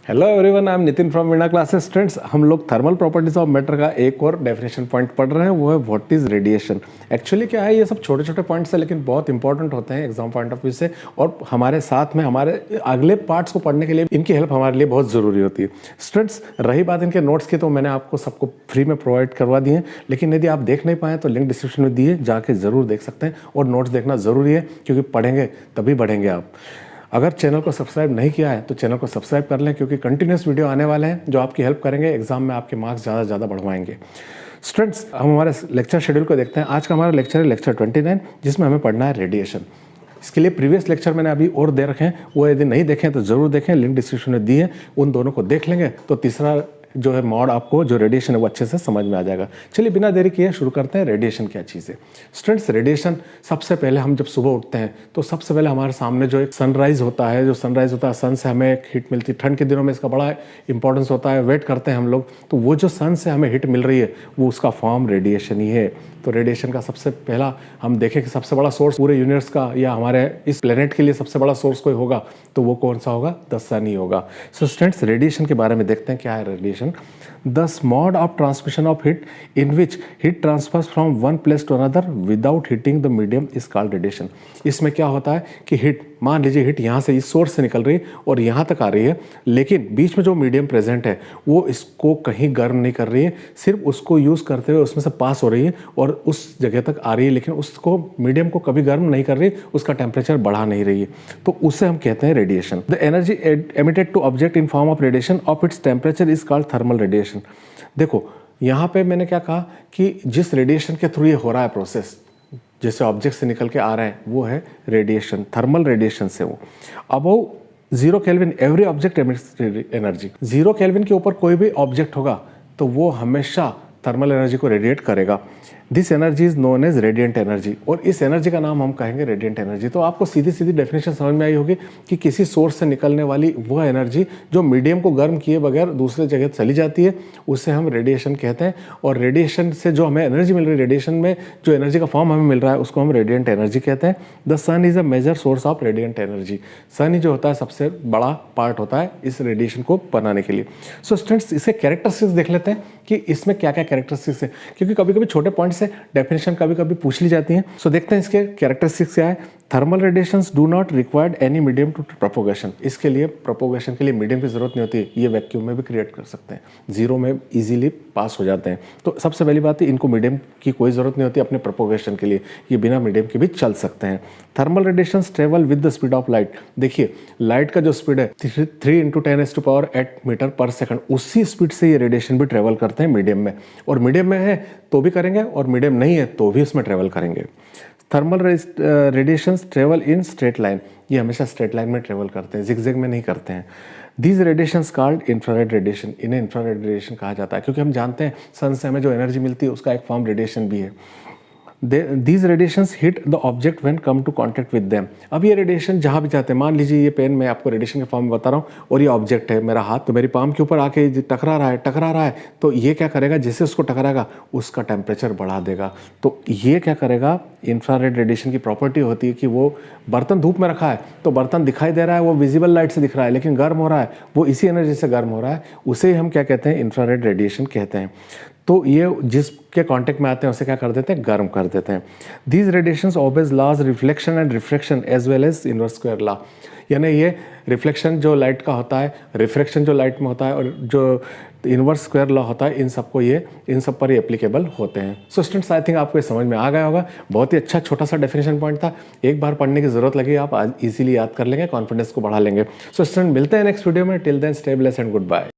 Hello everyone, I am Nitin from Veena classes. Students, हम लोग thermal properties of matter का एक और डेफिनेशन पॉइंट पढ़ रहे हैं, वो है व्हाट इज रेडिएशन। एक्चुअली क्या है, ये सब छोटे छोटे पॉइंट्स हैं लेकिन बहुत इंपॉर्टेंट होते हैं एग्जाम पॉइंट ऑफ व्यू से, और हमारे साथ में हमारे अगले पार्ट्स को पढ़ने के लिए इनकी हेल्प हमारे लिए बहुत ज़रूरी होती है। स्टूडेंट्स, रही बात इनके नोट्स की, तो मैंने आपको सबको फ्री में प्रोवाइड करवा दिए हैं, लेकिन यदि आप देख नहीं पाएँ तो लिंक डिस्क्रिप्शन में दिए, जाके ज़रूर देख सकते हैं। और नोट्स देखना ज़रूरी है, क्योंकि पढ़ेंगे तभी बढ़ेंगे आप। अगर चैनल को सब्सक्राइब नहीं किया है तो चैनल को सब्सक्राइब कर लें, क्योंकि कंटिन्यूस वीडियो आने वाले हैं जो आपकी हेल्प करेंगे, एग्जाम में आपके मार्क्स ज़्यादा से ज़्यादा बढ़वाएंगे। स्टूडेंट्स, हम हमारे लेक्चर शेड्यूल को देखते हैं। आज का हमारा लेक्चर है लेक्चर 29, जिसमें हमें पढ़ना है रेडिएशन। इसके लिए प्रीवियस लेक्चर मैंने अभी और दे रखे हैं, वो यदि नहीं देखें तो ज़रूर देखें, लिंक डिस्क्रिप्शन में दिए, उन दोनों को देख लेंगे तो तीसरा जो है मॉड आपको जो रेडिएशन है वो अच्छे से समझ में आ जाएगा। चलिए बिना देरी किए शुरू करते हैं। रेडिएशन क्या चीज़ है? स्टूडेंट्स, रेडिएशन सबसे पहले हम जब सुबह उठते हैं तो सबसे पहले हमारे सामने जो एक सनराइज होता है, जो सनराइज होता है, सन से हमें एक हिट मिलती है। ठंड के दिनों में इसका बड़ा इंपॉर्टेंस होता है, वेट करते हैं हम लोग, तो वो जो सन से हमें हिट मिल रही है वो उसका फॉर्म रेडिएशन ही है। तो रेडिएशन का सबसे पहला हम देखें कि सबसे बड़ा सोर्स पूरे यूनिवर्स का या हमारे इस प्लेनेट के लिए सबसे बड़ा सोर्स कोई होगा तो वो कौन सा होगा? द सन ही होगा। सो स्टूडेंट्स, रेडिएशन के बारे में देखते हैं क्या है radiation. The mode of transmission of heat in which heat transfers from one place to another without hitting the medium is called radiation। इसमें क्या होता है कि हीट, मान लीजिए हीट यहाँ से इस सोर्स से निकल रही है और यहाँ तक आ रही है, लेकिन बीच में जो मीडियम प्रेजेंट है वो इसको कहीं गर्म नहीं कर रही है, सिर्फ उसको यूज़ करते हुए उसमें से पास हो रही है और उस जगह तक आ रही है, लेकिन उसको मीडियम को कभी गर्म नहीं कर रही, उसका टेम्परेचर बढ़ा नहीं रही है, तो उसे हम कहते हैं radiation. The energy emitted to object in form of radiation of its temperature is called thermal radiation. देखो यहाँ पे मैंने क्या कहा कि जिस रेडिएशन के थ्रू ये हो रहा है प्रोसेस, जैसे ऑब्जेक्ट से निकल के आ रहे हैं, वो है रेडिएशन, थर्मल रेडिएशन से। वो above 0 Kelvin every object emits energy. 0 Kelvin के ऊपर कोई भी ऑब्जेक्ट होगा तो वो हमेशा थर्मल एनर्जी को रेडिएट करेगा। This energy is known as radiant energy, और इस एनर्जी का नाम हम कहेंगे रेडिएंट एनर्जी। तो आपको सीधी सीधी डेफिनेशन समझ में आई होगी कि किसी सोर्स से निकलने वाली वह एनर्जी जो मीडियम को गर्म किए बगैर दूसरे जगह चली जाती है, उसे हम रेडिएशन कहते हैं। और रेडिएशन से जो हमें एनर्जी मिल रही है, रेडिएशन में जो एनर्जी का फॉर्म हमें मिल रहा है, उसको हम रेडिएंट एनर्जी कहते हैं। The sun is a major source of radiant energy. Sun ही जो होता है सबसे बड़ा पार्ट होता है इस रेडिएशन को बनाने के लिए। सो स्टूडेंट्स, इसके कैरेक्टरिस्टिक्स देख लेते हैं कि इसमें क्या क्या कैरेक्टरिस्टिक्स है, क्योंकि कभी कभी छोटे पॉइंट से डेफिनेशन कभी कभी पूछ ली जाती हैं। सो देखते हैं इसके कैरेक्टरिस्टिक्स क्या है। Thermal radiations do not required any medium to propagation. इसके लिए प्रोपोगेशन के लिए मीडियम की जरूरत नहीं होती है, ये वैक्यूम में भी क्रिएट कर सकते हैं, जीरो में इजीली पास हो जाते हैं। तो सबसे पहली बात है, इनको मीडियम की कोई जरूरत नहीं होती अपने प्रोपोगेशन के लिए, ये बिना मीडियम के भी चल सकते हैं। Thermal radiations travel with the speed of light. देखिए लाइट का जो स्पीड है 3 × 10⁸ मीटर पर सेकंड, उसी स्पीड से ये रेडिएशन भी ट्रेवल करते हैं मीडियम में, और मीडियम में है तो भी करेंगे और मीडियम नहीं है तो भी उसमें ट्रेवल करेंगे। Thermal radiations travel in straight line, ये हमेशा स्ट्रेट लाइन में ट्रेवल करते हैं, जिगजैग में नहीं करते हैं। These radiations called infrared radiation, इन्हें इंफ्रारेड रेडिएशन कहा जाता है, क्योंकि हम जानते हैं सन से हमें जो एनर्जी मिलती है उसका एक फॉर्म रेडिएशन भी है। These radiations hit the object when come to contact with them। अब ये रेडिएशन जहाँ भी जाते हैं, मान लीजिए ये पेन मैं आपको रेडिएशन के फॉर्म में बता रहा हूँ और ये ऑब्जेक्ट है मेरा हाथ, तो मेरी पाम के ऊपर आके टकरा रहा है, तो ये क्या करेगा, जैसे उसको टकराएगा उसका टेम्परेचर बढ़ा देगा। तो ये क्या करेगा, इंफ्रारेड रेडिएशन की प्रॉपर्टी होती है कि वो बर्तन धूप में रखा है तो बर्तन दिखाई दे रहा है, वो विजिबल लाइट से दिख रहा है, लेकिन गर्म हो रहा है, वो इसी एनर्जी से गर्म हो रहा है, उसे हम क्या कहते हैं, इंफ्रारेड रेडिएशन कहते हैं। तो ये जिसके कांटेक्ट में आते हैं उसे क्या कर देते हैं, गर्म कर देते हैं। These radiations obeys laws reflection and refraction as well as inverse square law. यानी ये रिफ्लेक्शन जो लाइट का होता है, रिफ्रैक्शन जो लाइट में होता है, और जो इनवर्स स्क्वायर लॉ होता है, इन सब पर ये एप्लीकेबल होते हैं। सो स्टूडेंट्स, आई थिंक आपको ये समझ में आ गया होगा। बहुत ही अच्छा छोटा सा डेफिनेशन पॉइंट था, एक बार पढ़ने की जरूरत लगी आप इजीली याद कर लेंगे, कॉन्फिडेंस को बढ़ा लेंगे। सो स्टूडेंट, मिलते हैं नेक्स्ट वीडियो में। Till then stay blessed and good bye.